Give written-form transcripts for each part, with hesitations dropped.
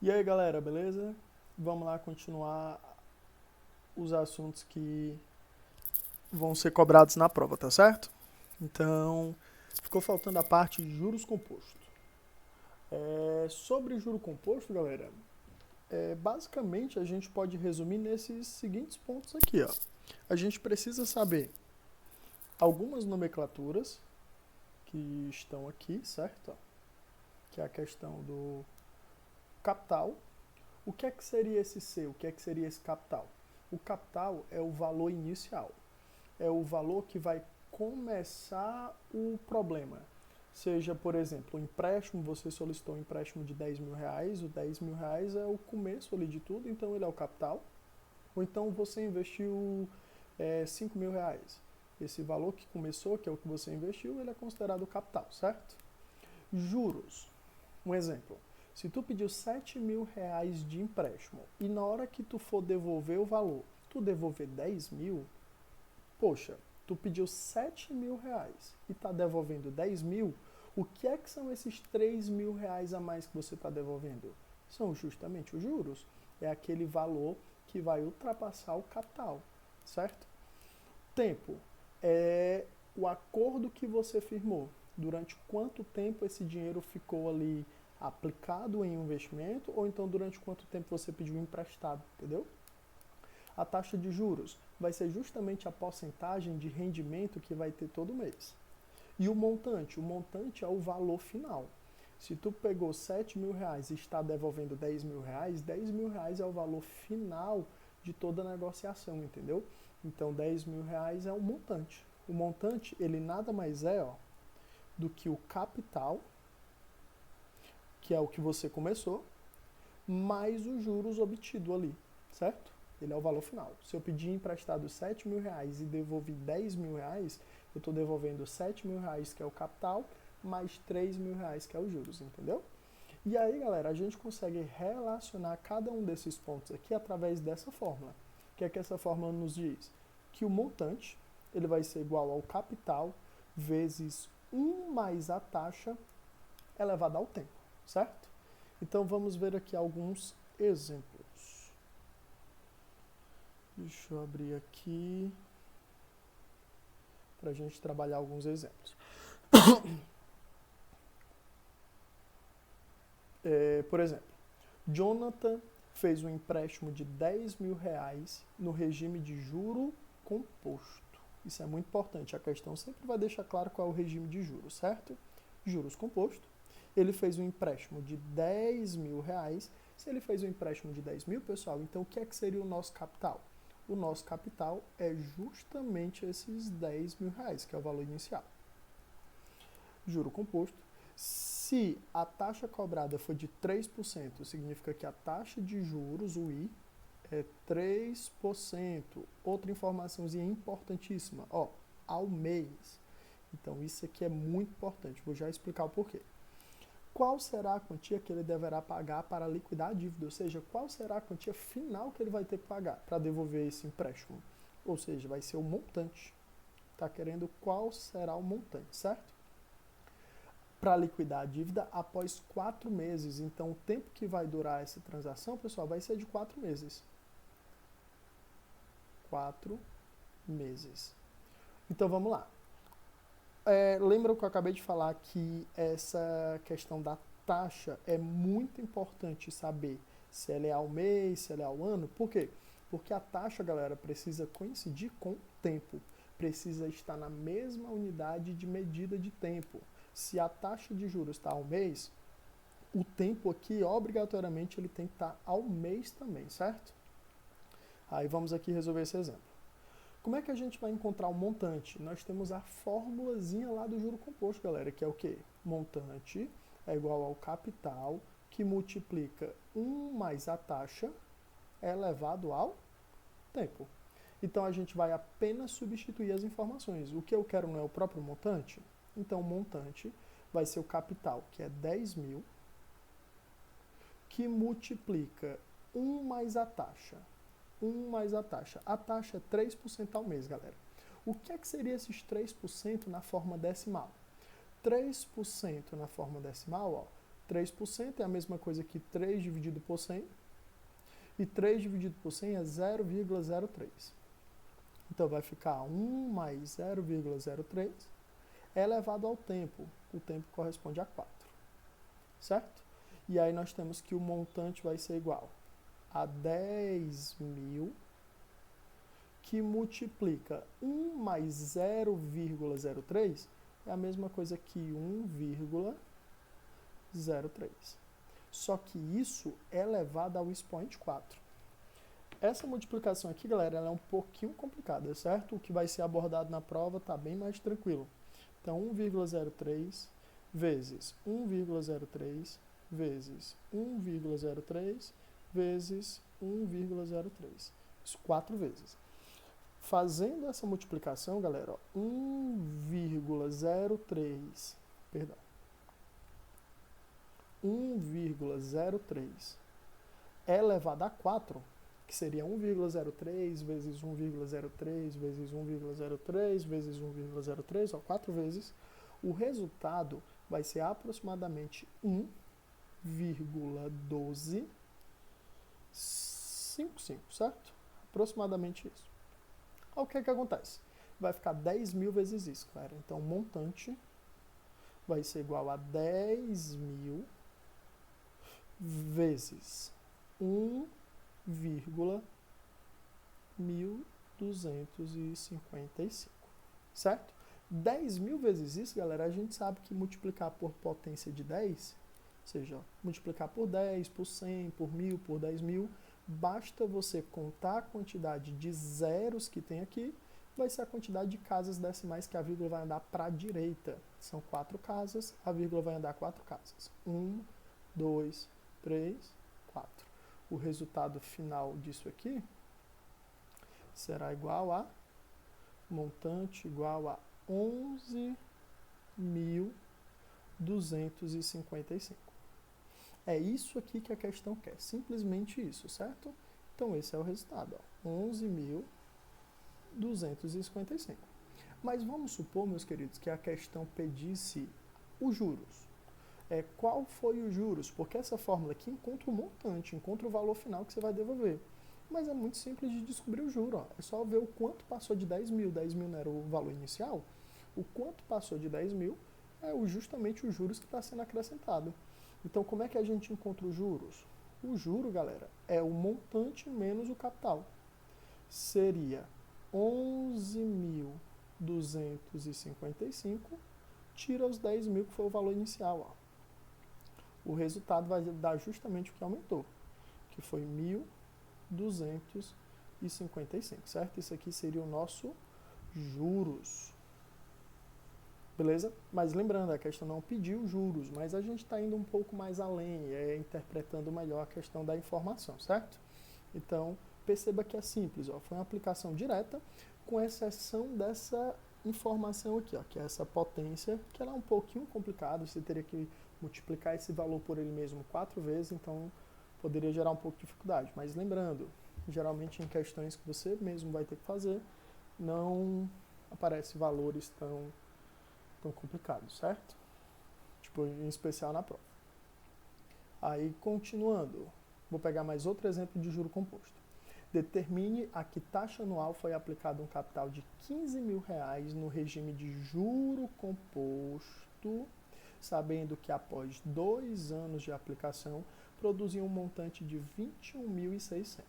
E aí, galera, beleza? Vamos lá continuar os assuntos que vão ser cobrados na prova, tá certo? Então, ficou faltando a parte de juros compostos. Sobre juro composto, galera, basicamente a gente pode resumir nesses seguintes pontos aqui, ó. A gente precisa saber algumas nomenclaturas que estão aqui, certo? Que é a questão do capital. O que é que seria esse C? O que é que seria esse capital? O capital é o valor inicial. É o valor que vai começar o problema. Seja, por exemplo, o empréstimo, você solicitou um empréstimo de 10 mil reais, o 10 mil reais é o começo ali de tudo, então ele é o capital. Ou então você investiu 5 mil reais. Esse valor que começou, que é o que você investiu, ele é considerado capital, certo? Juros. Um exemplo. Se tu pediu 7 mil reais de empréstimo e na hora que tu for devolver o valor, tu devolver 10 mil, poxa, tu pediu 7 mil reais e está devolvendo 10 mil, o que é que são esses 3 mil reais a mais que você está devolvendo? São justamente os juros. É aquele valor que vai ultrapassar o capital, certo? Tempo é o acordo que você firmou. Durante quanto tempo esse dinheiro ficou ali aplicado em um investimento ou então durante quanto tempo você pediu emprestado, entendeu? A taxa de juros vai ser justamente a porcentagem de rendimento que vai ter todo mês. E o montante é o valor final. Se tu pegou 7 mil reais e está devolvendo 10 mil reais, 10 mil reais é o valor final de toda a negociação, entendeu? Então 10 mil reais é o montante. O montante, ele nada mais é do que o capital, que é o que você começou, mais os juros obtidos ali, certo? Ele é o valor final. Se eu pedir emprestado 7 mil reais e devolvi 10 mil reais, eu estou devolvendo 7 mil reais, que é o capital, mais 3 mil reais, que é os juros, entendeu? E aí, galera, a gente consegue relacionar cada um desses pontos aqui através dessa fórmula. O que é que essa fórmula nos diz? Que o montante ele vai ser igual ao capital vezes 1 mais a taxa elevada ao tempo, certo? Então vamos ver aqui alguns exemplos. Deixa eu abrir aqui para a gente trabalhar alguns exemplos. Por exemplo, Jonathan fez um empréstimo de 10 mil reais no regime de juro composto. Isso é muito importante. A questão sempre vai deixar claro qual é o regime de juros, certo? Juros composto. Ele fez um empréstimo de 10 mil reais. Se ele fez um empréstimo de 10 mil, pessoal, então o que é que seria o nosso capital? O nosso capital é justamente esses 10 mil reais, que é o valor inicial. Juro composto. Se a taxa cobrada for de 3%, significa que a taxa de juros, o I, é 3%. Outra informaçãozinha importantíssima, ó, ao mês. Então isso aqui é muito importante, vou já explicar o porquê. Qual será a quantia que ele deverá pagar para liquidar a dívida? Ou seja, qual será a quantia final que ele vai ter que pagar para devolver esse empréstimo? Ou seja, vai ser o montante. Está querendo qual será o montante, certo? Para liquidar a dívida após 4 meses. Então, o tempo que vai durar essa transação, pessoal, vai ser de 4 meses. 4 meses. Então, vamos lá. Lembra que eu acabei de falar que essa questão da taxa é muito importante saber se ela é ao mês, se ela é ao ano. Por quê? Porque a taxa, galera, precisa coincidir com o tempo. Precisa estar na mesma unidade de medida de tempo. Se a taxa de juros está ao mês, o tempo aqui, obrigatoriamente, ele tem que estar ao mês também, certo? Aí vamos aqui resolver esse exemplo. Como é que a gente vai encontrar o montante? Nós temos a formulazinha lá do juro composto, galera, que é o quê? Montante é igual ao capital que multiplica 1 mais a taxa elevado ao tempo. Então a gente vai apenas substituir as informações. O que eu quero não é o próprio montante? Então o montante vai ser o capital, que é 10 mil, que multiplica 1 mais a taxa. 1 mais a taxa. A taxa é 3% ao mês, galera. O que é que seria esses 3% na forma decimal? 3% na forma decimal, ó, 3% é a mesma coisa que 3 dividido por 100. E 3 dividido por 100 é 0,03. Então, vai ficar 1 mais 0,03 elevado ao tempo. O tempo corresponde a 4. Certo? E aí nós temos que o montante vai ser igual a 10.000, que multiplica 1 mais 0,03 é a mesma coisa que 1,03. Só que isso é elevado ao expoente 4. Essa multiplicação aqui, galera, ela é um pouquinho complicada, certo? O que vai ser abordado na prova está bem mais tranquilo. Então, 1,03 vezes 1,03 vezes 1,03 vezes 1,03. Isso 4 vezes. Fazendo essa multiplicação, galera, ó, 1,03, perdão, 1,03 elevado a 4, que seria 1,03 vezes 1,03 vezes 1,03 vezes 1,03, ó, 4 vezes, o resultado vai ser aproximadamente 1,1255, certo? Aproximadamente isso. O que acontece? Vai ficar 10.000 vezes isso, galera. Então, o montante vai ser igual a 10.000 vezes 1,1255, certo? 10.000 vezes isso, galera, a gente sabe que multiplicar por potência de 10, ou seja, multiplicar por 10, por 100, por 1.000, por 10.000, basta você contar a quantidade de zeros que tem aqui, vai ser a quantidade de casas decimais que a vírgula vai andar para a direita. São 4 casas, a vírgula vai andar 4 casas. 1, 2, 3, 4. O resultado final disso aqui será igual a montante igual a 11.255. É isso aqui que a questão quer, simplesmente isso, certo? Então esse é o resultado, 11.255. Mas vamos supor, meus queridos, que a questão pedisse os juros. Qual foi os juros? Porque essa fórmula aqui encontra o montante, encontra o valor final que você vai devolver. Mas é muito simples de descobrir o juro. Ó. É só ver o quanto passou de 10.000. 10.000 não era o valor inicial? O quanto passou de 10.000 é justamente os juros que está sendo acrescentado. Então, como é que a gente encontra os juros? O juro, galera, é o montante menos o capital. Seria 11.255, tira os 10.000, que foi o valor inicial. Ó. O resultado vai dar justamente o que aumentou, que foi 1.255, certo? Isso aqui seria o nosso juros. Beleza? Mas lembrando, a questão não pediu juros, mas a gente está indo um pouco mais além, interpretando melhor a questão da informação, certo? Então, perceba que é simples, ó, foi uma aplicação direta, com exceção dessa informação aqui, ó, que é essa potência, que ela é um pouquinho complicada, você teria que multiplicar esse valor por ele mesmo 4 vezes, então poderia gerar um pouco de dificuldade. Mas lembrando, geralmente em questões que você mesmo vai ter que fazer, não aparecem valores tão complicados, certo? Tipo, em especial na prova. Aí, continuando, vou pegar mais outro exemplo de juro composto. Determine a que taxa anual foi aplicado um capital de R$15.000 no regime de juro composto, sabendo que após 2 anos de aplicação, produzia um montante de 21.600.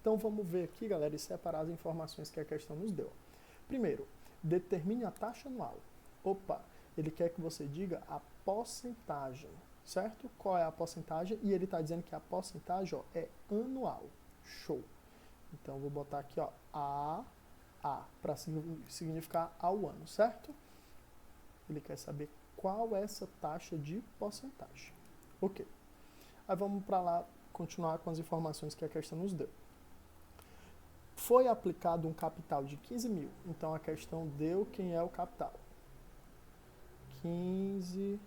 Então, vamos ver aqui, galera, e separar as informações que a questão nos deu. Primeiro, determine a taxa anual. Opa, ele quer que você diga a porcentagem, certo? Qual é a porcentagem? E ele está dizendo que a porcentagem, ó, é anual. Show. Então, vou botar aqui, ó, A, para significar ao ano, certo? Ele quer saber qual é essa taxa de porcentagem. Ok. Aí vamos para lá continuar com as informações que a questão nos deu. Foi aplicado um capital de 15.000. Então, a questão deu quem é o capital. 15.000.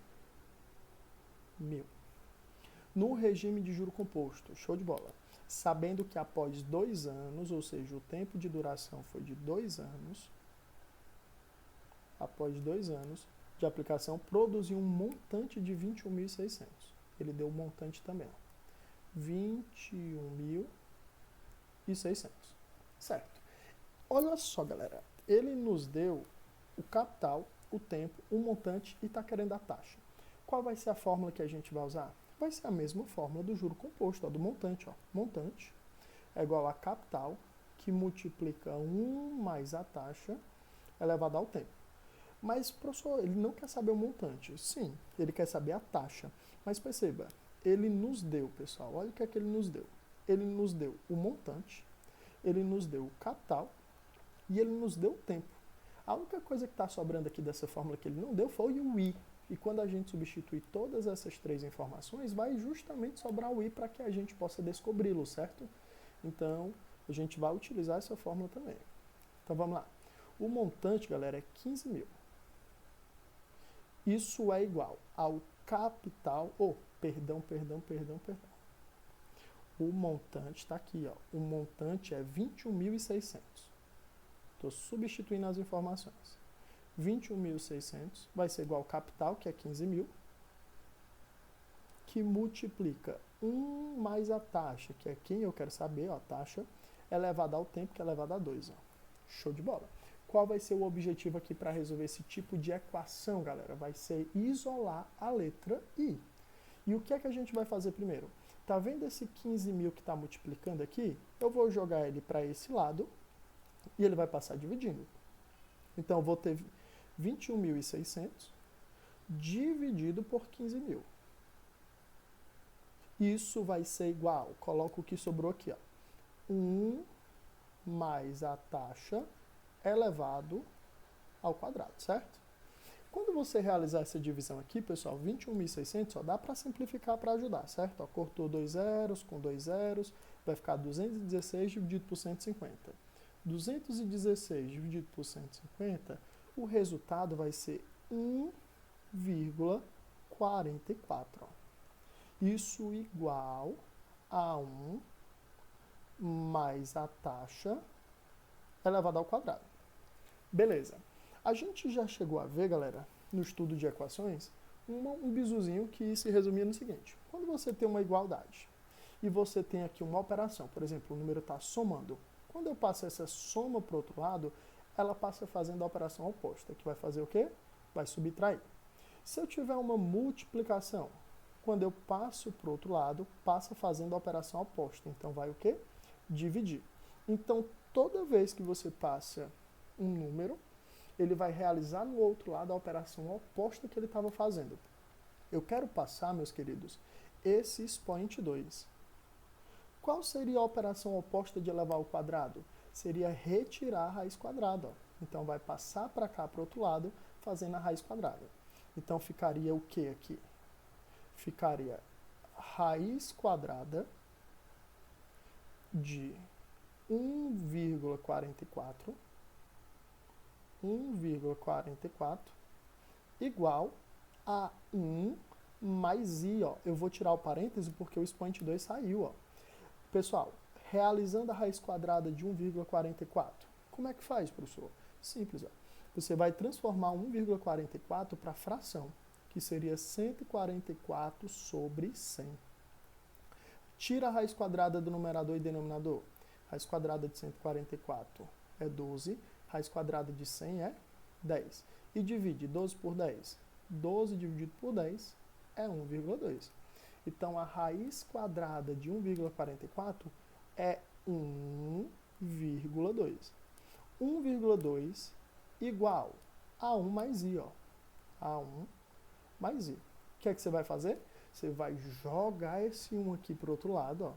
No regime de juro composto, show de bola. Sabendo que após 2 anos, ou seja, o tempo de duração foi de 2 anos, após 2 anos de aplicação, produziu um montante de 21.600. Ele deu o montante também. 21.600. Certo. Olha só, galera. Ele nos deu o capital, o tempo, o montante e está querendo a taxa. Qual vai ser a fórmula que a gente vai usar? Vai ser a mesma fórmula do juro composto, ó, do montante. Ó. Montante é igual a capital, que multiplica 1 mais a taxa elevado ao tempo. Mas, professor, ele não quer saber o montante. Sim, ele quer saber a taxa. Mas perceba, ele nos deu, pessoal, olha o que é que ele nos deu. Ele nos deu o montante, ele nos deu o capital e ele nos deu o tempo. A única coisa que está sobrando aqui dessa fórmula que ele não deu foi o i. E quando a gente substitui todas essas três informações, vai justamente sobrar o i para que a gente possa descobri-lo, certo? Então, a gente vai utilizar essa fórmula também. Então, vamos lá. O montante, galera, é 15 mil. Isso é igual ao capital... Perdão. O montante está aqui, ó. O montante é 21.600. Estou substituindo as informações. 21.600 vai ser igual ao capital, que é 15 mil, que multiplica 1 mais a taxa, que é quem eu quero saber, ó, a taxa, elevada ao tempo, que é elevada a 2. Ó. Show de bola. Qual vai ser o objetivo aqui para resolver esse tipo de equação, galera? Vai ser isolar a letra I. E o que é que a gente vai fazer primeiro? Tá vendo esse 15 mil que está multiplicando aqui? Eu vou jogar ele para esse lado e ele vai passar dividindo. Então, eu vou ter 21.600 dividido por 15 mil. Isso vai ser igual, coloco o que sobrou aqui, ó, 1 mais a taxa elevado ao quadrado, certo? Quando você realizar essa divisão aqui, pessoal, 21.600, só dá para simplificar para ajudar, certo? Ó, cortou 2 zeros com 2 zeros, vai ficar 216 dividido por 150. 216 dividido por 150, o resultado vai ser 1,44. Isso igual a 1 mais a taxa elevada ao quadrado. Beleza. A gente já chegou a ver, galera, no estudo de equações, um bizuzinho que se resumia no seguinte. Quando você tem uma igualdade e você tem aqui uma operação, por exemplo, o número está somando. Quando eu passo essa soma para o outro lado, ela passa fazendo a operação oposta, que vai fazer o quê? Vai subtrair. Se eu tiver uma multiplicação, quando eu passo para o outro lado, passa fazendo a operação oposta. Então, vai o quê? Dividir. Então, toda vez que você passa um número, ele vai realizar no outro lado a operação oposta que ele estava fazendo. Eu quero passar, meus queridos, esse expoente 2. Qual seria a operação oposta de elevar ao quadrado? Seria retirar a raiz quadrada. Ó. Então, vai passar para cá, para o outro lado, fazendo a raiz quadrada. Então, ficaria o que aqui? Ficaria raiz quadrada de 1,44 igual a 1 mais i, ó. Eu vou tirar o parêntese porque o expoente 2 saiu, ó. Pessoal, realizando a raiz quadrada de 1,44, como é que faz, professor? Simples, ó. Você vai transformar 1,44 para fração, que seria 144 sobre 100. Tira a raiz quadrada do numerador e denominador. Raiz quadrada de 144 é 12. Raiz quadrada de 100 é 10. E divide 12 por 10. 12 dividido por 10 é 1,2. Então, a raiz quadrada de 1,44 é 1,2. 1,2 igual a 1 mais i, ó. A 1 mais i. O que é que você vai fazer? Você vai jogar esse 1 aqui para o outro lado, ó,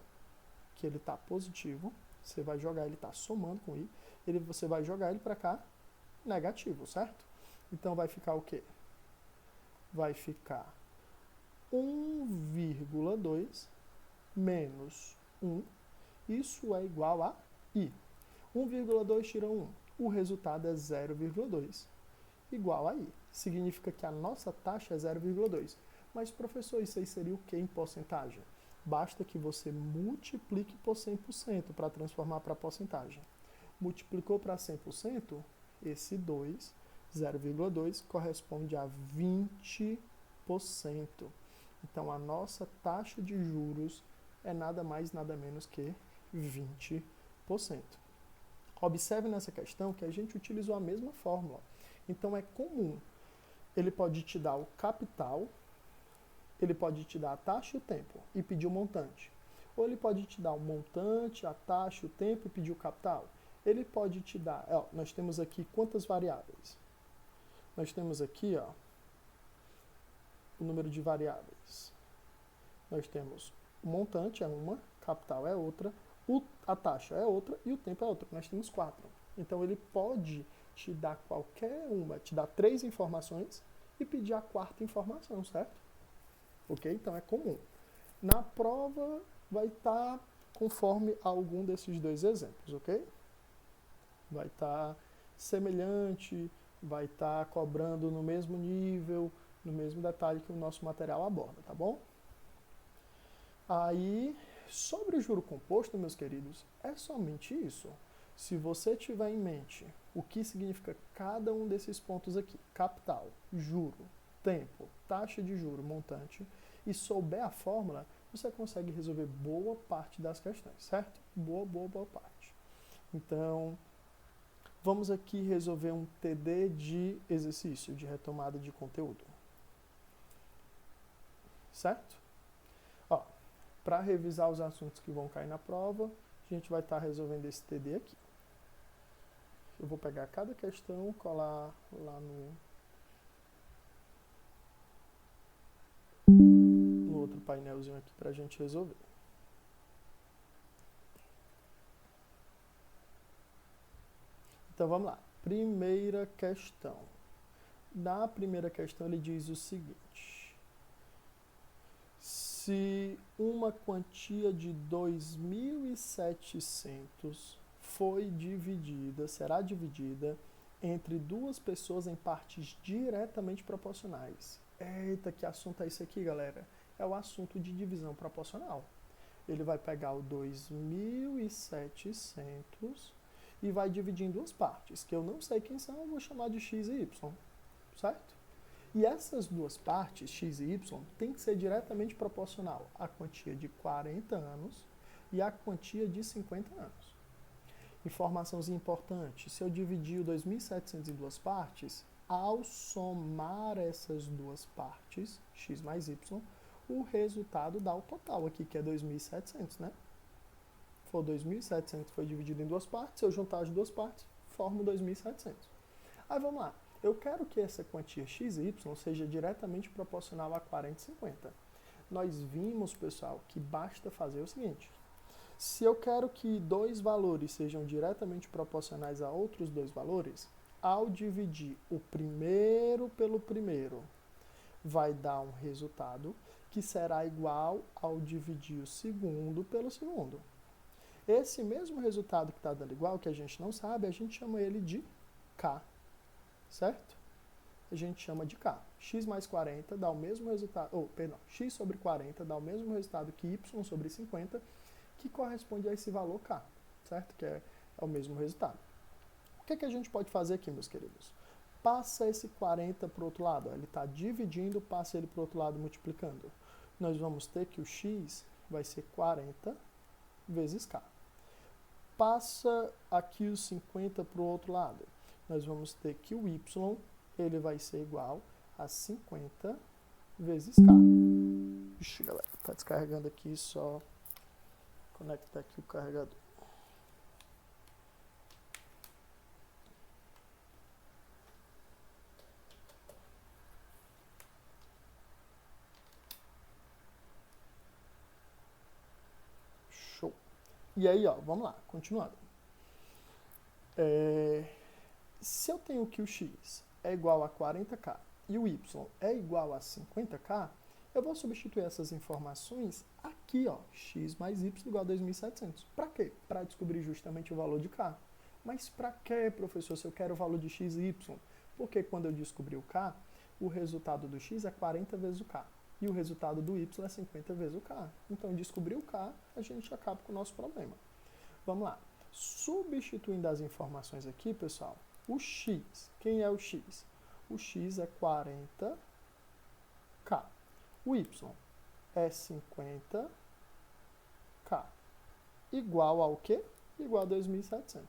que ele está positivo. Você vai jogar, ele está somando com i. Você vai jogar ele para cá, negativo, certo? Então, vai ficar o quê? Vai ficar 1,2 menos 1. Isso é igual a i. 1,2 tira 1. O resultado é 0,2 igual a i. Significa que a nossa taxa é 0,2. Mas, professor, isso aí seria o que em porcentagem? Basta que você multiplique por 100% para transformar para porcentagem. Multiplicou para 100%, esse 2, 0,2, corresponde a 20%. Então, a nossa taxa de juros é nada mais, nada menos que 20%. Observe nessa questão que a gente utilizou a mesma fórmula. Então, é comum. Ele pode te dar o capital, ele pode te dar a taxa e o tempo e pedir o montante. Ou ele pode te dar o montante, a taxa, o tempo e pedir o capital. Ele pode te dar, nós temos aqui quantas variáveis? Nós temos aqui, o número de variáveis. Nós temos o montante é uma, capital é outra, a taxa é outra e o tempo é outra. Nós temos 4. Então ele pode te dar qualquer uma, te dar 3 informações e pedir a 4ª informação, certo? Ok? Então é comum. Na prova vai estar conforme algum desses 2 exemplos, ok? Vai estar semelhante, vai estar cobrando no mesmo nível, no mesmo detalhe que o nosso material aborda, tá bom? Aí, sobre o juro composto, meus queridos, é somente isso. Se você tiver em mente o que significa cada um desses pontos aqui, capital, juro, tempo, taxa de juro, montante, e souber a fórmula, você consegue resolver boa parte das questões, certo? Boa parte. Então, vamos aqui resolver um TD de exercício, de retomada de conteúdo. Certo? Para revisar os assuntos que vão cair na prova, a gente vai estar resolvendo esse TD aqui. Eu vou pegar cada questão, colar lá no outro painelzinho aqui para a gente resolver. Então vamos lá. Primeira questão. Na primeira questão ele diz o seguinte: se uma quantia de 2.700 será dividida entre 2 pessoas em partes diretamente proporcionais. Eita, que assunto é esse aqui, galera? É o assunto de divisão proporcional. Ele vai pegar o 2.700 e vai dividir em 2 partes, que eu não sei quem são, eu vou chamar de x e y, certo? E essas 2 partes, x e y, tem que ser diretamente proporcional à quantia de 40 anos e à quantia de 50 anos. Informaçãozinha importante, se eu dividir o 2.700 em 2 partes, ao somar essas 2 partes, x mais y, o resultado dá o total aqui, que é 2.700, né? For 2.700 foi dividido em 2 partes, se eu juntar as 2 partes, formo 2.700. Aí vamos lá. Eu quero que essa quantia x e y seja diretamente proporcional a 40 e 50. Nós vimos, pessoal, que basta fazer o seguinte. Se eu quero que 2 valores sejam diretamente proporcionais a outros 2 valores, ao dividir o primeiro pelo primeiro, vai dar um resultado que será igual ao dividir o segundo pelo segundo. Esse mesmo resultado que está dando igual, que a gente não sabe, a gente chama ele de K. Certo? A gente chama de K. X mais 40 dá o mesmo resultado, x sobre 40 dá o mesmo resultado que y sobre 50, que corresponde a esse valor K, certo? Que é o mesmo resultado. O que a gente pode fazer aqui, meus queridos? Passa esse 40 para o outro lado, ele está dividindo, passa ele para o outro lado multiplicando. Nós vamos ter que o x vai ser 40 vezes K. Passa aqui os 50 para o outro lado. Nós vamos ter que o y ele vai ser igual a 50 vezes K. Ixi, galera, tá descarregando aqui, só conectar aqui o carregador. Show. E aí, vamos lá, continuando. Se eu tenho que o x é igual a 40K e o y é igual a 50K, eu vou substituir essas informações aqui, x mais y igual a 2.700. Para quê? Para descobrir justamente o valor de K. Mas para quê, professor, se eu quero o valor de x e y? Porque quando eu descobrir o K, o resultado do x é 40 vezes o K. E o resultado do y é 50 vezes o K. Então, descobrir o K, a gente acaba com o nosso problema. Vamos lá. Substituindo as informações aqui, pessoal, o x, quem é o x? O x é 40K. O y é 50k. Igual ao quê? Igual a 2.700.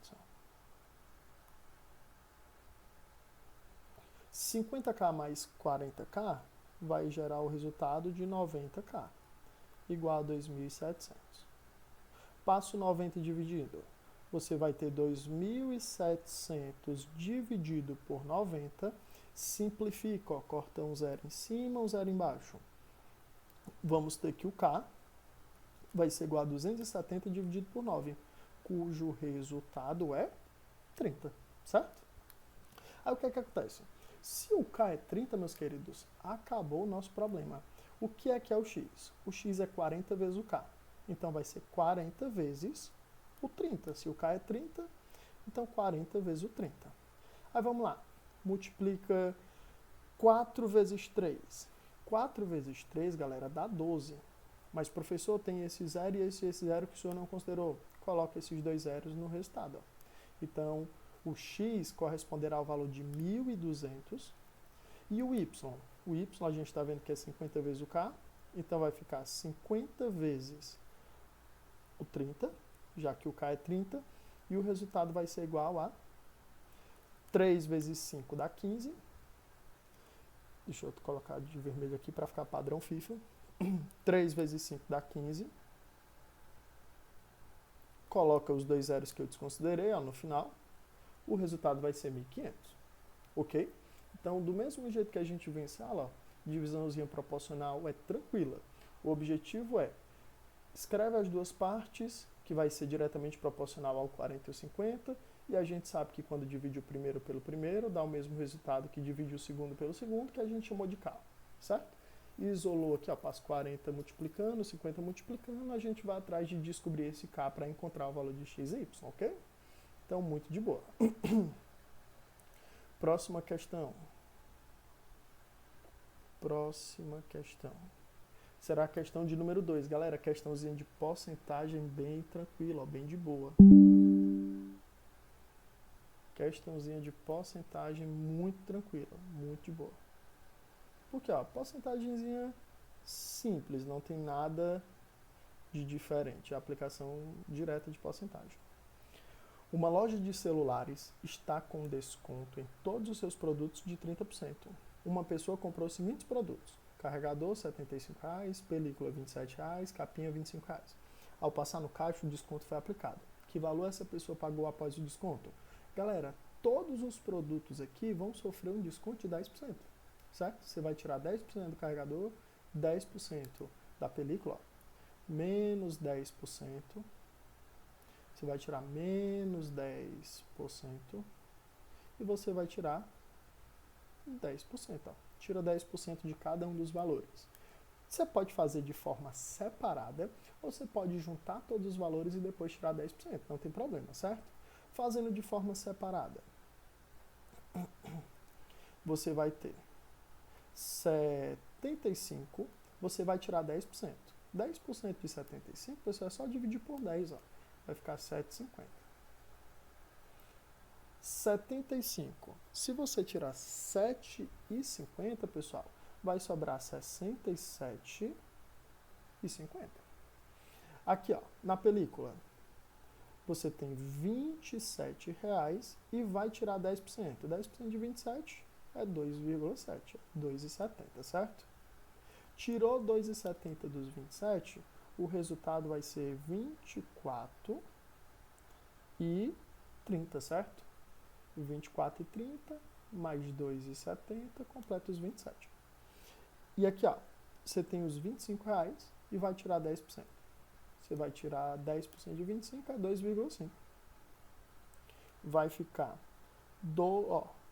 50k mais 40k vai gerar o resultado de 90k, igual a 2.700. Passo 90 dividido. Você vai ter 2.700 dividido por 90. Simplifica, ó, corta um zero em cima, um zero embaixo. Vamos ter que o K vai ser igual a 270 dividido por 9, cujo resultado é 30, certo? Aí o que é que acontece? Se o K é 30, meus queridos, acabou o nosso problema. O que é o X? O X é 40 vezes o K. Então vai ser 40 vezes o 30. Se o K é 30, então 40 vezes o 30. Aí vamos lá. Multiplica 4 vezes 3. 4 vezes 3, galera, dá 12. Mas, professor, tem esse zero e esse zero que o senhor não considerou. Coloca esses dois zeros no resultado. Ó. Então, o x corresponderá ao valor de 1.200. E o y? O y a gente está vendo que é 50 vezes o k. Então, vai ficar 50 vezes o 30, já que o k é 30. E o resultado vai ser igual a 3 vezes 5 dá 15. Deixa eu colocar de vermelho aqui para ficar padrão FIFA. 3 vezes 5 dá 15. Coloca os dois zeros que eu desconsiderei ó, no final. O resultado vai ser 1.500. Ok? Então, do mesmo jeito que a gente vê em sala, ó, divisãozinha proporcional é tranquila. O objetivo é, escreve as duas partes, que vai ser diretamente proporcional ao 40 e o 50, e a gente sabe que quando divide o primeiro pelo primeiro, dá o mesmo resultado que divide o segundo pelo segundo, que a gente chamou de K, certo? E isolou aqui, ó, passo 40 multiplicando, 50 multiplicando, a gente vai atrás de descobrir esse K para encontrar o valor de x e y, ok? Então, muito de boa. Próxima questão. Próxima questão. Será a questão de número 2. Galera, questãozinha de porcentagem bem tranquila, ó, bem de boa. Questãozinha de porcentagem muito tranquila, muito de boa. Porque, ó, porcentagemzinha simples, não tem nada de diferente. É a aplicação direta de porcentagem. Uma loja de celulares está com desconto em todos os seus produtos de 30%. Uma pessoa comprou os seguintes produtos: carregador R$ 75,00, película R$ 27,00, capinha R$ 25,00. Ao passar no caixa, o desconto foi aplicado. Que valor essa pessoa pagou após o desconto? Galera, todos os produtos aqui vão sofrer um desconto de 10%, certo? Você vai tirar 10% do carregador, 10% da película, ó, menos 10%, você vai tirar menos 10% e você vai tirar 10%. Ó. Tira 10% de cada um dos valores. Você pode fazer de forma separada ou você pode juntar todos os valores e depois tirar 10%. Não tem problema, certo? Fazendo de forma separada, você vai ter 75, você vai tirar 10%. 10% de 75, pessoal, é só dividir por 10, ó. Vai ficar 7,50. 75. Se você tirar 7,50, pessoal, vai sobrar 67,50. Aqui, ó, na película, você tem R$27 e vai tirar 10%. 10% de 27 é 2,7, 2,70, certo? Tirou 2,70 dos 27, o resultado vai ser 24 e 30, certo? 24 e 30 mais 2,70 completa os 27. E aqui, ó, você tem os R$25 e vai tirar 10%. Você vai tirar 10% de 25 é 2,5. Vai ficar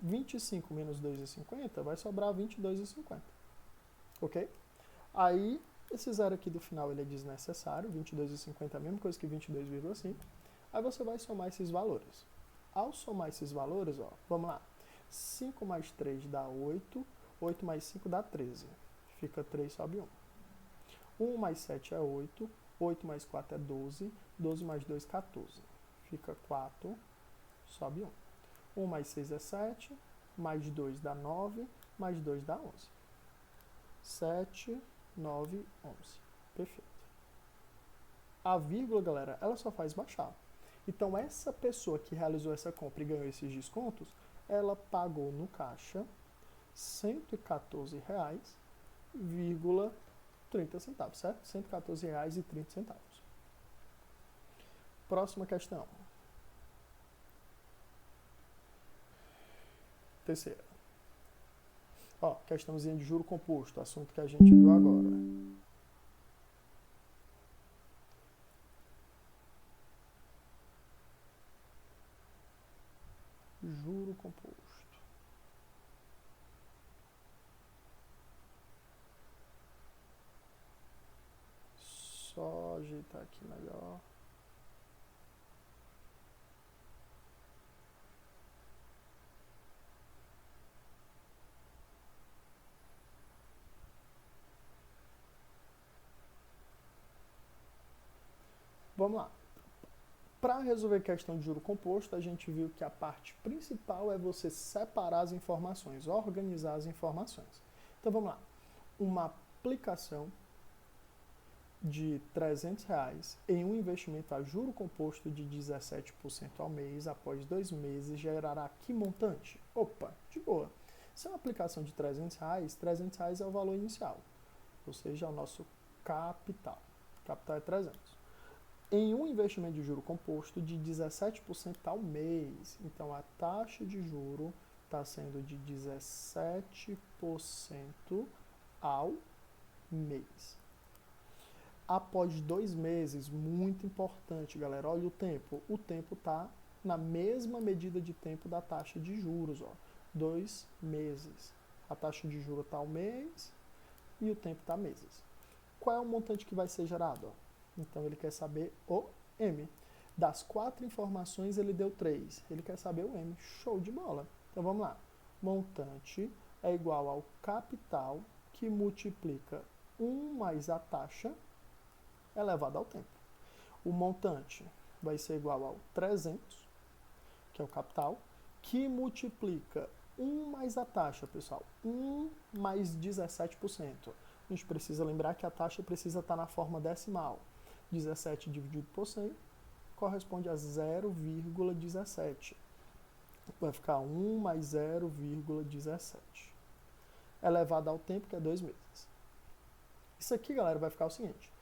25 menos 2,50 vai sobrar 22,50. Ok? Aí, esse zero aqui do final ele é desnecessário. 22,50 é a mesma coisa que 22,5. Aí você vai somar esses valores. Ao somar esses valores, ó, vamos lá. 5 mais 3 dá 8. 8 mais 5 dá 13. Fica 3, sobe 1. 1 mais 7 é 8. 8 mais 4 é 12. 12 mais 2, 14. Fica 4, sobe 1. 1 mais 6 é 7. Mais 2 dá 9. Mais 2 dá 11. 7, 911. Perfeito. A vírgula, galera, ela só faz baixar. Então, essa pessoa que realizou essa compra e ganhou esses descontos, ela pagou no caixa R$ 114,30, certo? R$ 114,30. Próxima questão. Terceira. Ó, questãozinha de juro composto, assunto que a gente viu agora. Juro composto. Só ajeitar aqui melhor. Vamos lá. Para resolver questão de juro composto, a gente viu que a parte principal é você separar as informações, organizar as informações. Então vamos lá. Uma aplicação de R$300 em um investimento a juro composto de 17% ao mês após 2 meses gerará que montante? Opa, de boa. Se é uma aplicação de R$300, R$300 é o valor inicial, ou seja, é o nosso capital. O capital é 300. Em um investimento de juro composto de 17% ao mês. Então, a taxa de juro está sendo de 17% ao mês. Após 2 meses, muito importante, galera, olha o tempo. O tempo está na mesma medida de tempo da taxa de juros, ó. 2 meses. A taxa de juros está ao mês e o tempo está meses. Qual é o montante que vai ser gerado? Ó? Então, ele quer saber o M. Das 4 informações, ele deu 3. Ele quer saber o M. Show de bola. Então, vamos lá. Montante é igual ao capital que multiplica 1 mais a taxa elevado ao tempo. O montante vai ser igual ao 300, que é o capital, que multiplica 1 mais a taxa, pessoal. 1 mais 17%. A gente precisa lembrar que a taxa precisa estar na forma decimal. 17 dividido por 100 corresponde a 0,17. Vai ficar 1 mais 0,17. Elevado ao tempo, que é 2 meses. Isso aqui, galera, vai ficar o seguinte.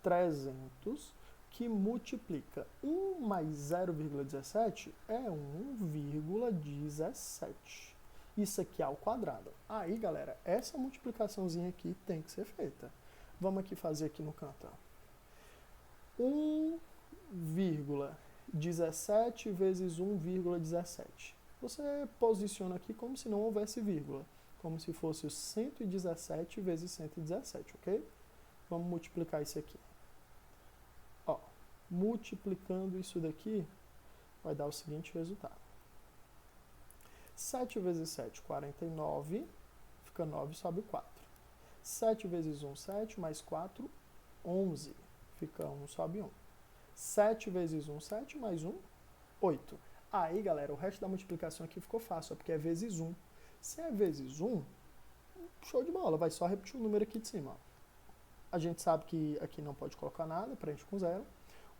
300 que multiplica 1 mais 0,17 é 1,17. Isso aqui é ao quadrado. Aí, galera, essa multiplicaçãozinha aqui tem que ser feita. Vamos aqui fazer aqui no canto. 1,17 vezes 1,17. Você posiciona aqui como se não houvesse vírgula. Como se fosse o 117 vezes 117, ok? Vamos multiplicar isso aqui. Ó, multiplicando isso daqui, vai dar o seguinte resultado. 7 vezes 7, 49. Fica 9, sobe 4. 7 vezes 1, 7, mais 4, 11. Fica 1, sobe 1. 7 vezes 1, 7, mais 1, 8. Aí, galera, o resto da multiplicação aqui ficou fácil, porque é vezes 1. Se é vezes 1, show de bola, vai só repetir o número aqui de cima. Ó. A gente sabe que aqui não pode colocar nada, preenche com 0.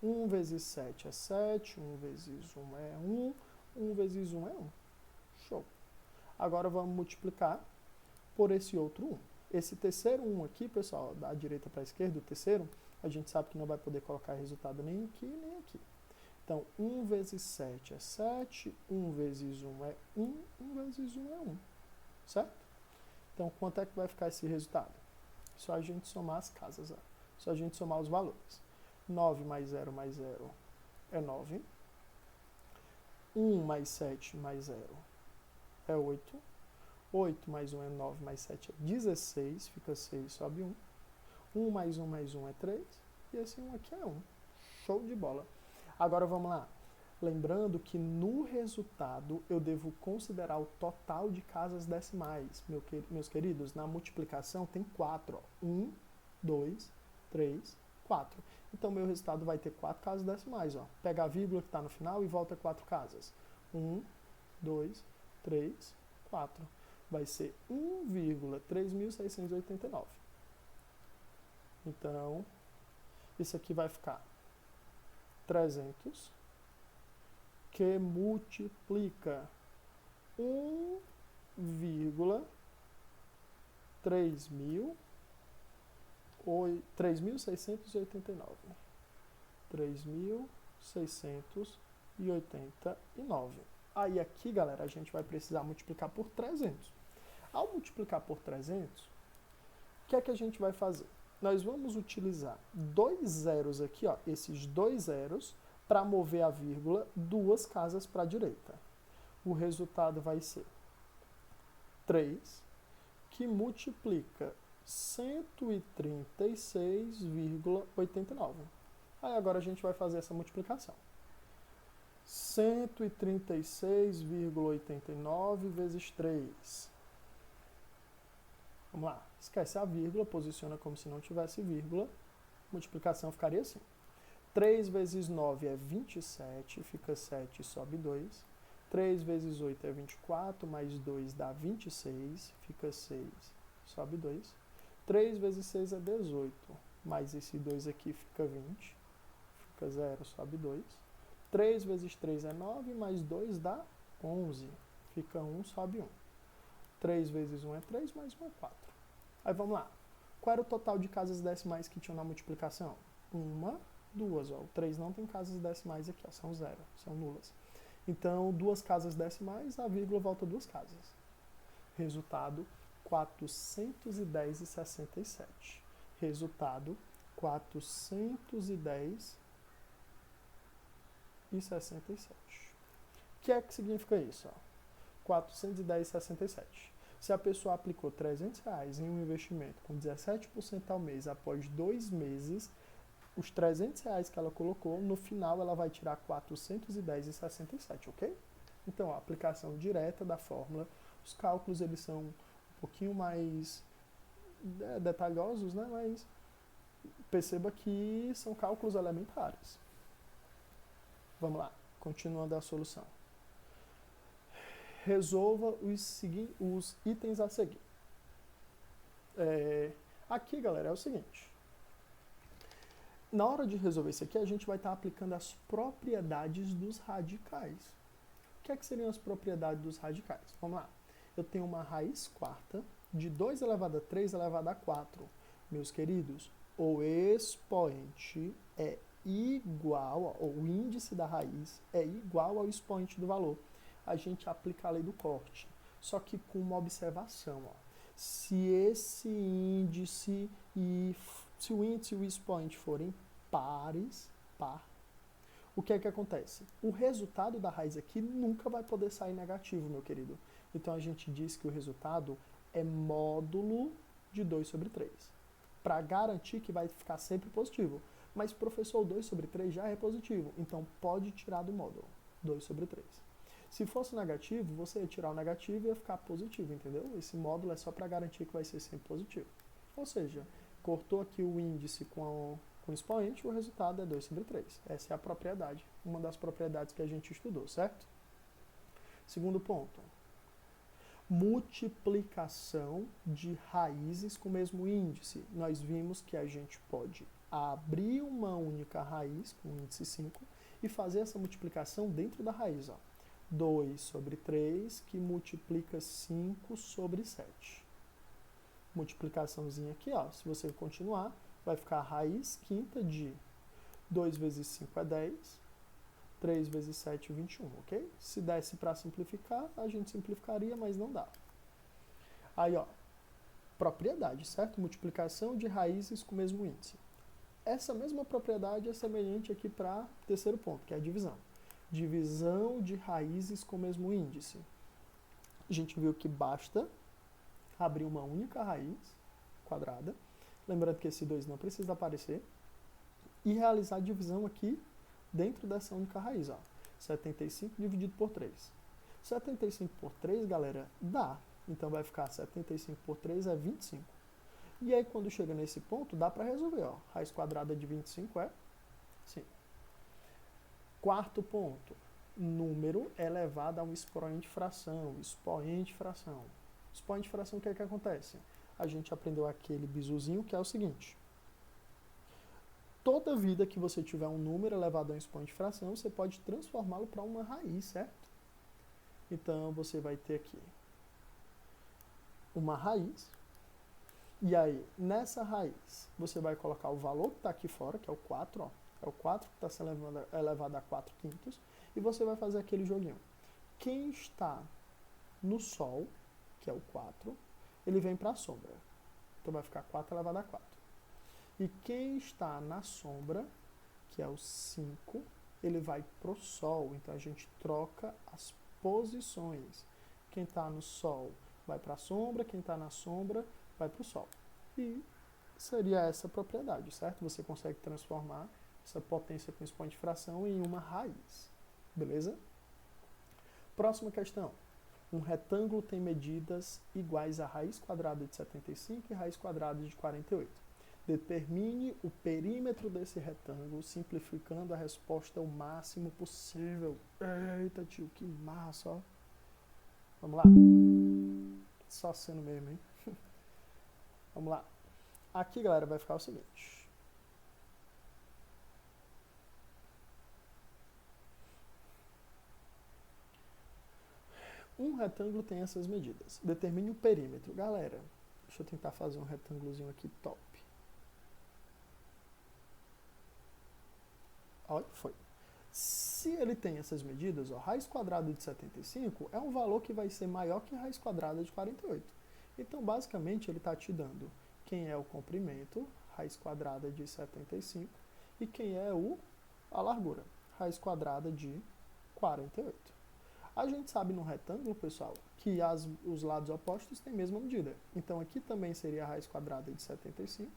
1 vezes 7 é 7, 1 vezes 1 é 1, 1 vezes 1 é 1. Show. Agora vamos multiplicar por esse outro 1. Esse terceiro 1 aqui, pessoal, da direita para a esquerda, o terceiro, a gente sabe que não vai poder colocar resultado nem aqui, nem aqui. Então, 1 vezes 7 é 7, 1 vezes 1 é 1, 1 vezes 1 é 1. Certo? Então, quanto é que vai ficar esse resultado? Só a gente somar as casas, ó. Só a gente somar os valores. 9 mais 0 é 9. 1 mais 7 mais 0 é 8. 8 mais 1 é 9, mais 7 é 16. Fica 6, sobe 1. 1 mais 1 mais 1 é 3. E esse 1 aqui é 1. Show de bola. Agora vamos lá. Lembrando que no resultado eu devo considerar o total de casas decimais. Meus queridos, na multiplicação tem 4. Ó. 1, 2, 3, 4. Então meu resultado vai ter 4 casas decimais. Ó. Pega a vírgula que está no final e volta 4 casas. 1, 2, 3, 4. Vai ser 1,3689. Então, isso aqui vai ficar 300 que multiplica 3.689. 3.689. Aí aqui, galera, a gente vai precisar multiplicar por 300. Ao multiplicar por 300, o que é que a gente vai fazer? Nós vamos utilizar dois zeros aqui, ó, esses dois zeros, para mover a vírgula duas casas para a direita. O resultado vai ser 3, que multiplica 136,89. Aí agora a gente vai fazer essa multiplicação. 136,89 vezes 3. Vamos lá. Esquece a vírgula, posiciona como se não tivesse vírgula. Multiplicação ficaria assim. 3 vezes 9 é 27, fica 7 e sobe 2. 3 vezes 8 é 24, mais 2 dá 26, fica 6, sobe 2. 3 vezes 6 é 18, mais esse 2 aqui fica 20, fica 0, sobe 2. 3 vezes 3 é 9, mais 2 dá 11, fica 1, sobe 1. 3 vezes 1 é 3, mais 1 é 4. Aí vamos lá. Qual era o total de casas decimais que tinham na multiplicação? 1, 2. Ó. O 3 não tem casas decimais aqui, ó, são 0, são nulas. Então, duas casas decimais, a vírgula volta duas casas. Resultado, 410,67. Resultado, 410,67. O que é que significa isso? Ó? 410,67. Se a pessoa aplicou R$300 em um investimento com 17% ao mês após 2 meses, os R$300 que ela colocou, no final ela vai tirar 410,67, ok? Então, a aplicação direta da fórmula, os cálculos eles são um pouquinho mais detalhosos, né? Mas perceba que são cálculos elementares. Vamos lá, continuando a solução. Resolva os itens a seguir. Aqui, galera, é o seguinte. Na hora de resolver isso aqui, a gente vai estar aplicando as propriedades dos radicais. O que é que seriam as propriedades dos radicais? Vamos lá. Eu tenho uma raiz quarta de 2 elevado a 3 elevado a 4. Meus queridos, o expoente é igual, o índice da raiz é igual ao expoente do valor. A gente aplica a lei do corte, só que com uma observação. Ó. Se esse índice se o índice e o expoente forem pares, o que é que acontece? O resultado da raiz aqui nunca vai poder sair negativo, meu querido. Então a gente diz que o resultado é módulo de 2 sobre 3. Para garantir que vai ficar sempre positivo. Mas, professor, 2 sobre 3 já é positivo. Então pode tirar do módulo 2 sobre 3. Se fosse negativo, você ia tirar o negativo e ia ficar positivo, entendeu? Esse módulo é só para garantir que vai ser sempre positivo. Ou seja, cortou aqui o índice com o expoente, o resultado é 2 sobre 3. Essa é a propriedade, uma das propriedades que a gente estudou, certo? Segundo ponto. Multiplicação de raízes com o mesmo índice. Nós vimos que a gente pode abrir uma única raiz, com o índice 5, e fazer essa multiplicação dentro da raiz. Ó. 2 sobre 3, que multiplica 5 sobre 7. Multiplicaçãozinha aqui, ó. Se você continuar, vai ficar a raiz quinta de 2 vezes 5 é 10, 3 vezes 7 é 21, ok? Se desse para simplificar, a gente simplificaria, mas não dá. Aí, ó, propriedade, certo? Multiplicação de raízes com o mesmo índice. Essa mesma propriedade é semelhante aqui para o terceiro ponto, que é a divisão. Divisão de raízes com o mesmo índice. A gente viu que basta abrir uma única raiz quadrada, lembrando que esse 2 não precisa aparecer, e realizar a divisão aqui dentro dessa única raiz. Ó. 75 dividido por 3. 75 por 3, galera, dá. Então vai ficar 75 por 3 é 25. E aí quando chega nesse ponto, dá para resolver. Ó. Raiz quadrada de 25 é 5. Quarto ponto. Número elevado a um expoente fração. Expoente fração. Expoente fração, o que é que acontece? A gente aprendeu aquele bisuzinho que é o seguinte. Toda vida que você tiver um número elevado a um expoente de fração, você pode transformá-lo para uma raiz, certo? Então, você vai ter aqui uma raiz. E aí, nessa raiz, você vai colocar o valor que está aqui fora, que é o 4, ó. É o 4 que está sendo elevado a 4 quintos. E você vai fazer aquele joguinho. Quem está no Sol, que é o 4, ele vem para a sombra. Então vai ficar 4 elevado a 4. E quem está na sombra, que é o 5, ele vai para o Sol. Então a gente troca as posições. Quem está no Sol vai para a sombra, quem está na sombra vai para o Sol. E seria essa a propriedade, certo? Você consegue transformar essa potência com expoente de fração em uma raiz. Beleza? Próxima questão. Um retângulo tem medidas iguais a raiz quadrada de 75 e raiz quadrada de 48. Determine o perímetro desse retângulo, simplificando a resposta o máximo possível. Eita, tio, que massa, ó. Vamos lá. Só sendo mesmo, hein? Vamos lá. Aqui, galera, vai ficar o seguinte. Um retângulo tem essas medidas. Determine o perímetro. Galera, deixa eu tentar fazer um retângulozinho aqui top. Olha, foi. Se ele tem essas medidas, ó, raiz quadrada de 75 é um valor que vai ser maior que raiz quadrada de 48. Então, basicamente, ele está te dando quem é o comprimento, raiz quadrada de 75, e quem é a largura, raiz quadrada de 48. A gente sabe no retângulo, pessoal, que os lados opostos têm a mesma medida. Então, aqui também seria a raiz quadrada de 75.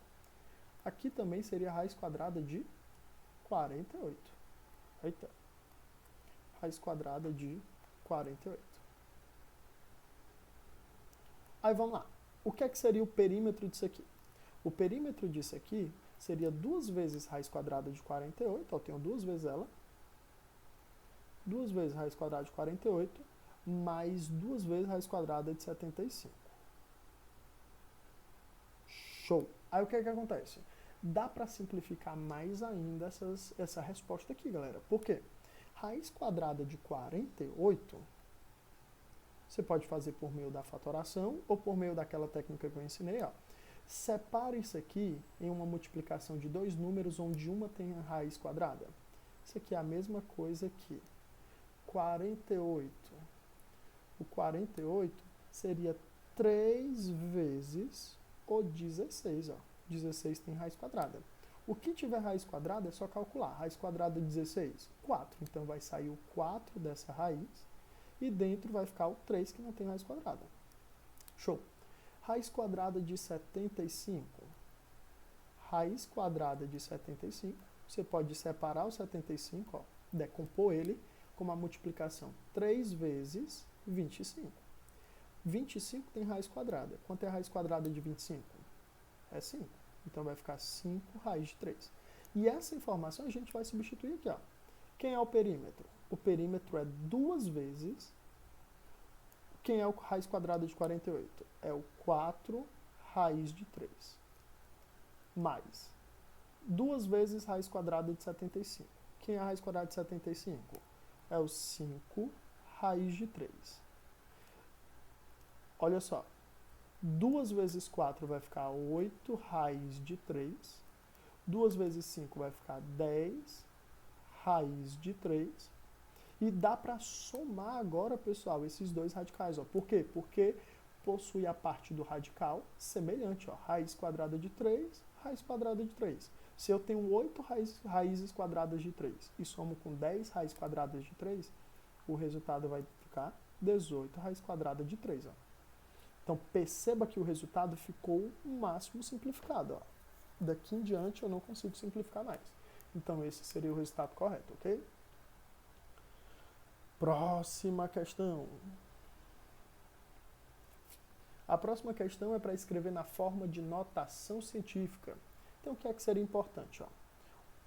Aqui também seria a raiz quadrada de 48. Eita. Raiz quadrada de 48. Aí, vamos lá. O que é que seria o perímetro disso aqui? O perímetro disso aqui seria 2 vezes raiz quadrada de 48. Eu tenho 2 vezes ela. 2 vezes raiz quadrada de 48, mais 2 vezes raiz quadrada de 75. Show! Aí o que é que acontece? Dá para simplificar mais ainda essa resposta aqui, galera. Por quê? Raiz quadrada de 48, você pode fazer por meio da fatoração ou por meio daquela técnica que eu ensinei, ó. Separa isso aqui em uma multiplicação de dois números onde uma tem a raiz quadrada. Isso aqui é a mesma coisa aqui. 48. O 48 seria 3 vezes o 16. Ó. 16 tem raiz quadrada. O que tiver raiz quadrada é só calcular. Raiz quadrada de 16? 4. Então vai sair o 4 dessa raiz. E dentro vai ficar o 3 que não tem raiz quadrada. Show. Raiz quadrada de 75. Raiz quadrada de 75. Você pode separar o 75, ó, decompor ele com uma multiplicação 3 vezes 25. 25 tem raiz quadrada. Quanto é a raiz quadrada de 25? É 5. Então vai ficar 5 raiz de 3. E essa informação a gente vai substituir aqui. Ó. Quem é o perímetro? O perímetro é 2 vezes. Quem é o raiz quadrada de 48? É o 4 raiz de 3. Mais 2 vezes raiz quadrada de 75. Quem é a raiz quadrada de 75? É o 5 raiz de 3. Olha só. 2 vezes 4 vai ficar 8 raiz de 3. 2 vezes 5 vai ficar 10 raiz de 3. E dá para somar agora, pessoal, esses dois radicais. Ó. Por quê? Porque possui a parte do radical semelhante. Ó. Raiz quadrada de 3, raiz quadrada de 3. Se eu tenho 8 raízes quadradas de 3 e somo com 10 raízes quadradas de 3, o resultado vai ficar 18 raiz quadrada de 3. Ó. Então, perceba que o resultado ficou o máximo simplificado. Ó. Daqui em diante eu não consigo simplificar mais. Então, esse seria o resultado correto, ok? Próxima questão. A próxima questão é para escrever na forma de notação científica. Então, o que é que seria importante?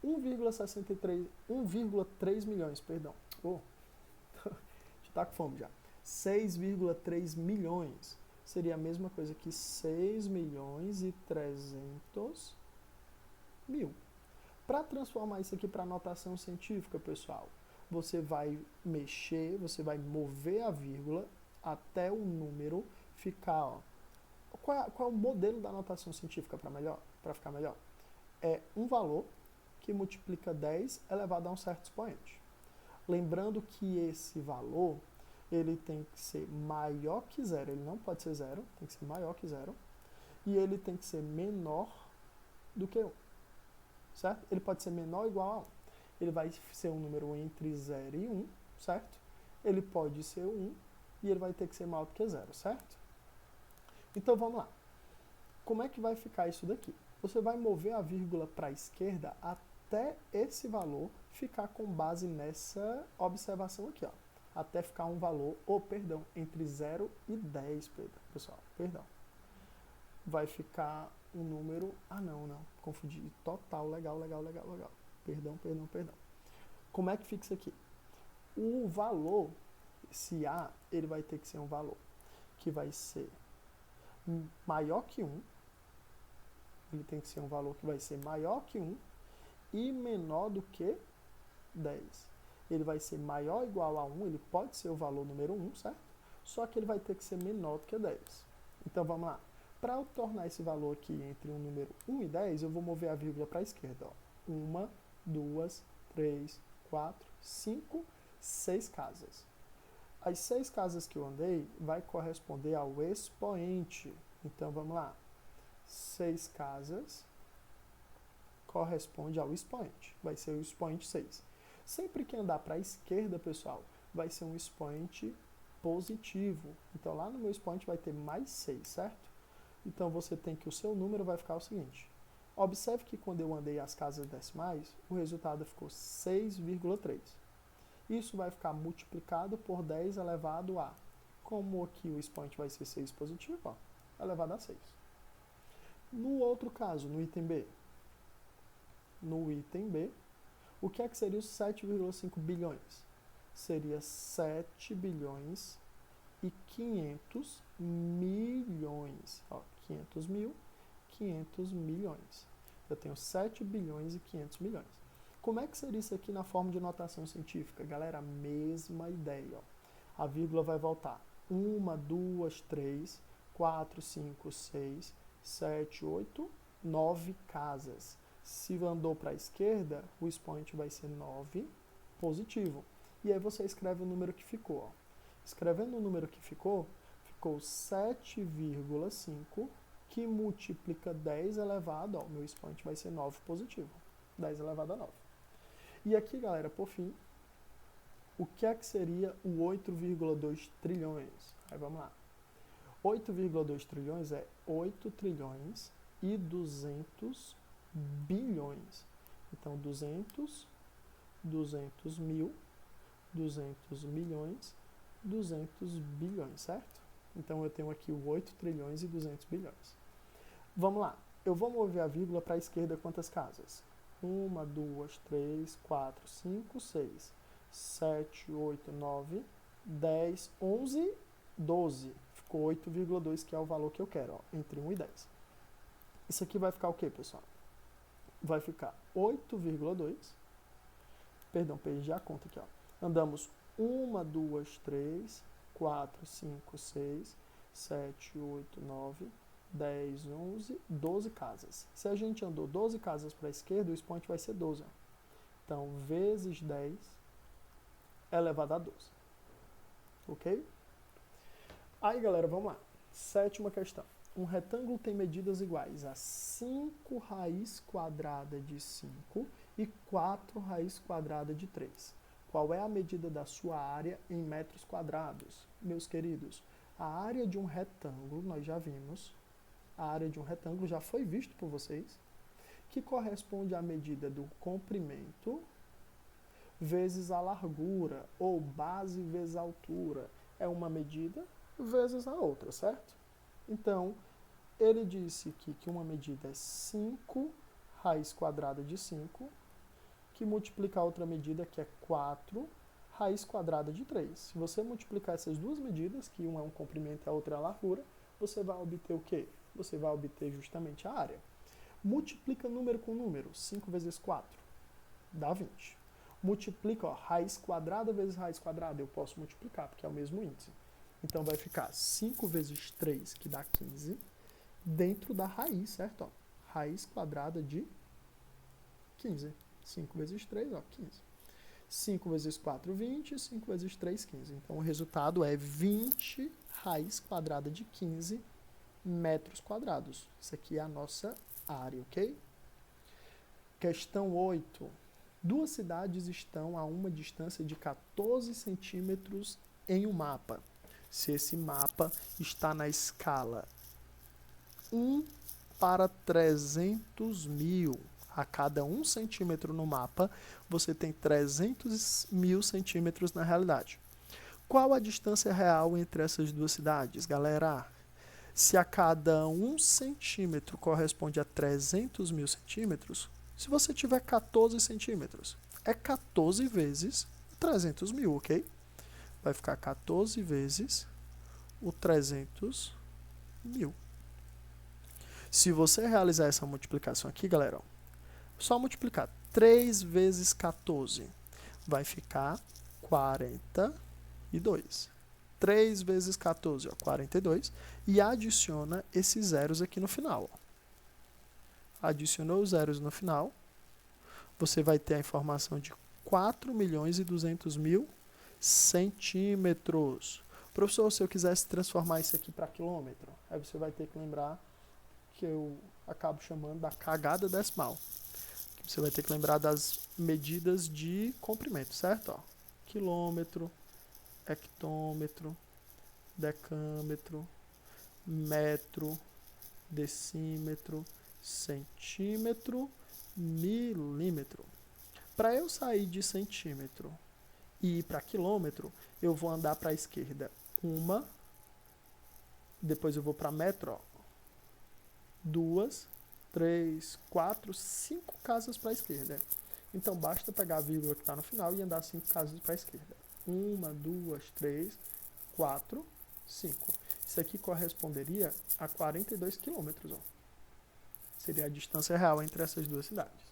1,3 milhões, perdão. Oh, está com fome já. 6,3 milhões seria a mesma coisa que 6 milhões e 300 mil. Para transformar isso aqui para notação científica, pessoal, você vai mexer, você vai mover a vírgula até o número ficar, ó. Qual é o modelo da notação científica para ficar melhor? É um valor que multiplica 10 elevado a um certo expoente. Lembrando que esse valor, ele tem que ser maior que zero, ele não pode ser zero, tem que ser maior que zero, e ele tem que ser menor do que 1, certo? Ele pode ser menor ou igual a 1. Ele vai ser um número entre 0 e 1, certo? Ele pode ser 1 e ele vai ter que ser maior do que 0, certo? Então vamos lá. Como é que vai ficar isso daqui? Você vai mover a vírgula para a esquerda até esse valor ficar com base nessa observação aqui, ó. Até ficar um valor, entre 0 e 10, pessoal, perdão. Vai ficar um número, não, confundi, total, legal. Perdão. Como é que fica isso aqui? O valor, esse A, ele vai ter que ser um valor que vai ser maior que 1, ele tem que ser um valor que vai ser maior que 1 e menor do que 10. Ele vai ser maior ou igual a 1, ele pode ser o valor número 1, certo? Só que ele vai ter que ser menor do que 10. Então vamos lá. Para eu tornar esse valor aqui entre um número 1 e 10, eu vou mover a vírgula para a esquerda. 1, 2, 3, 4, 5, 6 casas. As 6 casas que eu andei vai corresponder ao expoente. Então vamos lá. 6 casas corresponde ao expoente. Vai ser o expoente 6. Sempre que andar para a esquerda, pessoal, vai ser um expoente positivo. Então lá no meu expoente vai ter mais 6, certo? Então você tem que o seu número vai ficar o seguinte. Observe que quando eu andei as casas decimais, o resultado ficou 6,3. Isso vai ficar multiplicado por 10 elevado a, como aqui o expoente vai ser 6 positivo, ó, elevado a 6. No outro caso, no item B, o que é que seria os 7,5 bilhões? Seria 7 bilhões e 500 milhões. Ó, 500 mil, 500 milhões. Eu tenho 7 bilhões e 500 milhões. Como é que seria isso aqui na forma de notação científica? Galera, a mesma ideia. Ó. A vírgula vai voltar 1, 2, 3, 4, 5, 6, 7, 8, 9 casas. Se andou para a esquerda, o expoente vai ser 9 positivo. E aí você escreve o número que ficou. Ó. Escrevendo o número que ficou 7,5, que multiplica 10 elevado, ó, meu expoente vai ser 9 positivo. 10 elevado a 9. E aqui, galera, por fim, o que é que seria o 8,2 trilhões? Aí vamos lá. 8,2 trilhões é 8 trilhões e 200 bilhões. Então, 200 mil, 200 milhões, 200 bilhões, certo? Então, eu tenho aqui o 8 trilhões e 200 bilhões. Vamos lá. Eu vou mover a vírgula para a esquerda quantas casas? 1, 2, 3, 4, 5, 6, 7, 8, 9, 10, 11, 12. Ficou 8,2, que é o valor que eu quero, ó, entre 1 e 10. Isso aqui vai ficar o quê, pessoal? Vai ficar 8,2. Perdão, perdi a conta aqui, ó. Andamos 1, 2, 3, 4, 5, 6, 7, 8, 9, 10, 11, 12 casas. Se a gente andou 12 casas para a esquerda, o expoente vai ser 12. Ó. Então, vezes 10 elevado a 12. Ok? Aí, galera, vamos lá. Sétima questão. Um retângulo tem medidas iguais a 5 raiz quadrada de 5 e 4 raiz quadrada de 3. Qual é a medida da sua área em metros quadrados? Meus queridos, a área de um retângulo, nós já vimos, a área de um retângulo já foi visto por vocês, que corresponde à medida do comprimento vezes a largura, ou base vezes a altura. É uma medida vezes a outra, certo? Então, ele disse aqui que uma medida é 5 raiz quadrada de 5, que multiplica a outra medida, que é 4 raiz quadrada de 3. Se você multiplicar essas duas medidas, que uma é um comprimento e a outra é a largura, você vai obter o quê? Você vai obter justamente a área. Multiplica número com número. 5 vezes 4 dá 20. Multiplica, ó, raiz quadrada vezes raiz quadrada. Eu posso multiplicar, porque é o mesmo índice. Então vai ficar 5 vezes 3, que dá 15, dentro da raiz, certo? Ó, raiz quadrada de 15. 5 vezes 3, ó, 15. 5 vezes 4, 20. 5 vezes 3, 15. Então o resultado é 20 raiz quadrada de 15 metros quadrados. Isso aqui é a nossa área, ok? Questão 8. Duas cidades estão a uma distância de 14 centímetros em um mapa. Se esse mapa está na escala 1 para 300 mil, a cada 1 centímetro no mapa, você tem 300 mil centímetros na realidade. Qual a distância real entre essas duas cidades, galera? Se a cada 1 centímetro corresponde a 300 mil centímetros, se você tiver 14 centímetros, é 14 vezes 300 mil, ok? Vai ficar 14 vezes o 300 mil. Se você realizar essa multiplicação aqui, galera, ó, só multiplicar 3 vezes 14 vai ficar 42. 3 vezes 14, ó, 42. E adiciona esses zeros aqui no final. Ó. Adicionou os zeros no final, você vai ter a informação de 4.200.000 centímetros. Professor, se eu quisesse transformar isso aqui para quilômetro, aí você vai ter que lembrar que eu acabo chamando da cagada decimal. Você vai ter que lembrar das medidas de comprimento, certo? Ó, quilômetro, hectômetro, decâmetro, metro, decímetro, centímetro, milímetro. Para eu sair de centímetro e ir para quilômetro, eu vou andar para a esquerda uma, depois eu vou para metro, ó, 2, 3, 4, 5 casas para a esquerda. Então basta pegar a vírgula que está no final e andar 5 casas para a esquerda. 1, 2, 3, 4, 5. Isso aqui corresponderia a 42 quilômetros. Ó. Seria a distância real entre essas duas cidades.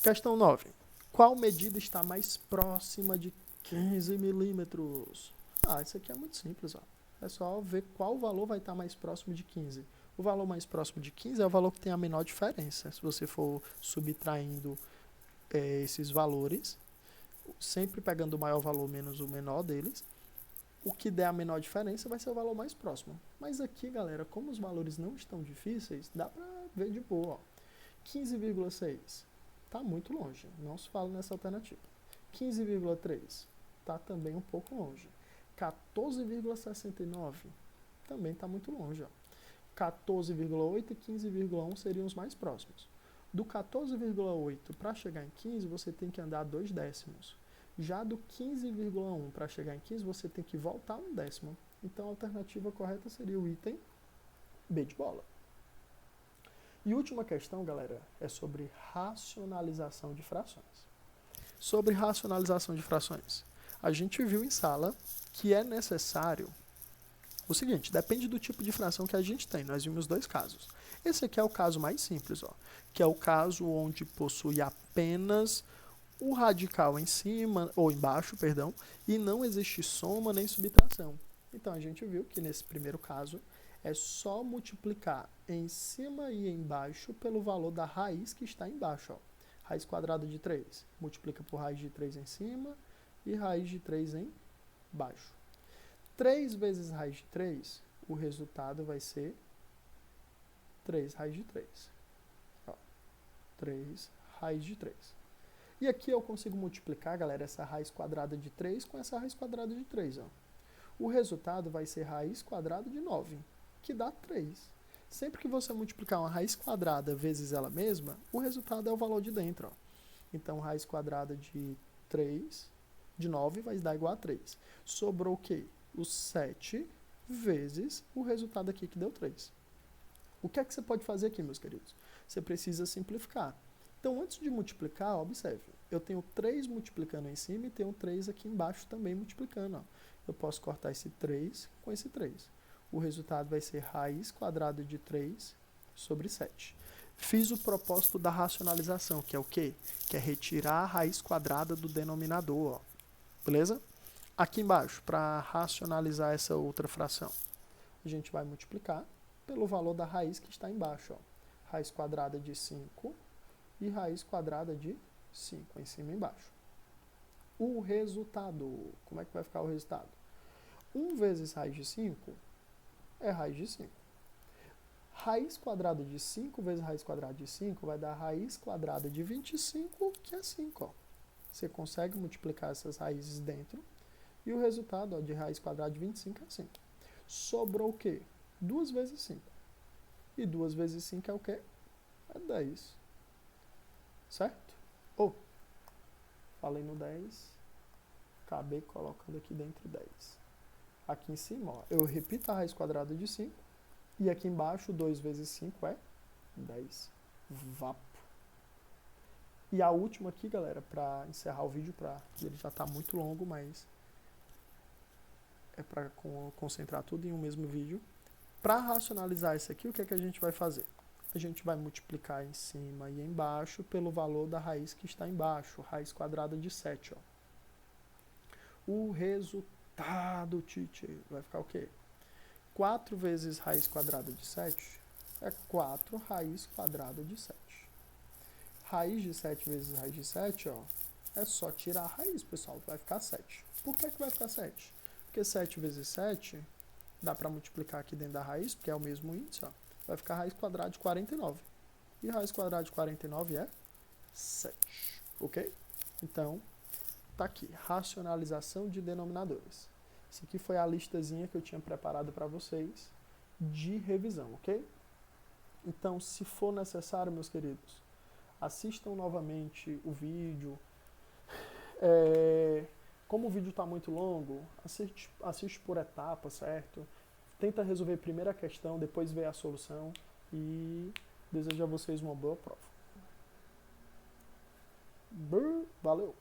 Questão 9. Qual medida está mais próxima de 15 milímetros? Isso aqui é muito simples. Ó. É só ver qual valor vai estar mais próximo de 15. O valor mais próximo de 15 é o valor que tem a menor diferença. Se você for subtraindo esses valores, sempre pegando o maior valor menos o menor deles, o que der a menor diferença vai ser o valor mais próximo. Mas aqui, galera, como os valores não estão difíceis, dá para ver de boa. 15,6 está muito longe, não se fala nessa alternativa. 15,3 está também um pouco longe. 14,69 também está muito longe. Ó. 14,8 e 15,1 seriam os mais próximos. Do 14,8 para chegar em 15, você tem que andar 2 décimos. Já do 15,1 para chegar em 15, você tem que voltar 1 décimo. Então a alternativa correta seria o item B de bola. E última questão, galera, é sobre racionalização de frações. Sobre racionalização de frações, a gente viu em sala que é necessário o seguinte, depende do tipo de fração que a gente tem. Nós vimos 2 casos. Esse aqui é o caso mais simples, ó, que é o caso onde possui apenas o radical em cima, ou embaixo, perdão, e não existe soma nem subtração. Então a gente viu que nesse primeiro caso é só multiplicar em cima e embaixo pelo valor da raiz que está embaixo. Ó. Raiz quadrada de 3, multiplica por raiz de 3 em cima e raiz de 3 embaixo. 3 vezes raiz de 3, o resultado vai ser 3 raiz de 3. Ó, 3 raiz de 3. E aqui eu consigo multiplicar, galera, essa raiz quadrada de 3 com essa raiz quadrada de 3. Ó. O resultado vai ser raiz quadrada de 9, que dá 3. Sempre que você multiplicar uma raiz quadrada vezes ela mesma, o resultado é o valor de dentro. Ó. Então, raiz quadrada de 3, de 9, vai dar igual a 3. Sobrou o quê? Os 7 vezes o resultado aqui que deu 3. O que é que você pode fazer aqui, meus queridos? Você precisa simplificar. Então, antes de multiplicar, observe, eu tenho 3 multiplicando em cima e tenho 3 aqui embaixo também multiplicando. Ó. Eu posso cortar esse 3 com esse 3. O resultado vai ser raiz quadrada de 3 sobre 7. Fiz o propósito da racionalização, que é o quê? Que é retirar a raiz quadrada do denominador, ó. Beleza? Aqui embaixo, para racionalizar essa outra fração, a gente vai multiplicar pelo valor da raiz que está embaixo, ó. Raiz quadrada de 5 e raiz quadrada de 5, em cima e embaixo. O resultado, como é que vai ficar o resultado? 1 vezes raiz de 5 é raiz de 5. Raiz quadrada de 5 vezes raiz quadrada de 5 vai dar raiz quadrada de 25, que é 5. Ó. Você consegue multiplicar essas raízes dentro e o resultado ó, de raiz quadrada de 25 é 5. Sobrou o quê? 2 vezes 5. E 2 vezes 5 é o quê? É 10. Certo? Ou, falei no 10, acabei colocando aqui dentro 10. Aqui em cima, ó, eu repito a raiz quadrada de 5. E aqui embaixo, 2 vezes 5 é 10. Vapo. E a última aqui, galera, para encerrar o vídeo, ele já está muito longo, mas é para concentrar tudo em um mesmo vídeo. Para racionalizar isso aqui, o que é que a gente vai fazer? A gente vai multiplicar em cima e embaixo pelo valor da raiz que está embaixo, raiz quadrada de 7. Ó. O resultado, teacher, vai ficar o quê? 4 vezes raiz quadrada de 7 é 4 raiz quadrada de 7. Raiz de 7 vezes raiz de 7, ó, é só tirar a raiz, pessoal, vai ficar 7. Por que vai ficar 7? Porque 7 vezes 7, dá para multiplicar aqui dentro da raiz, porque é o mesmo índice, ó, vai ficar raiz quadrada de 49. E raiz quadrada de 49 é 7, ok? Então, tá aqui, racionalização de denominadores. Isso aqui foi a listazinha que eu tinha preparado para vocês de revisão, ok? Então, se for necessário, meus queridos, assistam novamente o vídeo. Como o vídeo está muito longo, assiste por etapas, certo? Tenta resolver primeiro a questão, depois ver a solução e desejo a vocês uma boa prova. Valeu!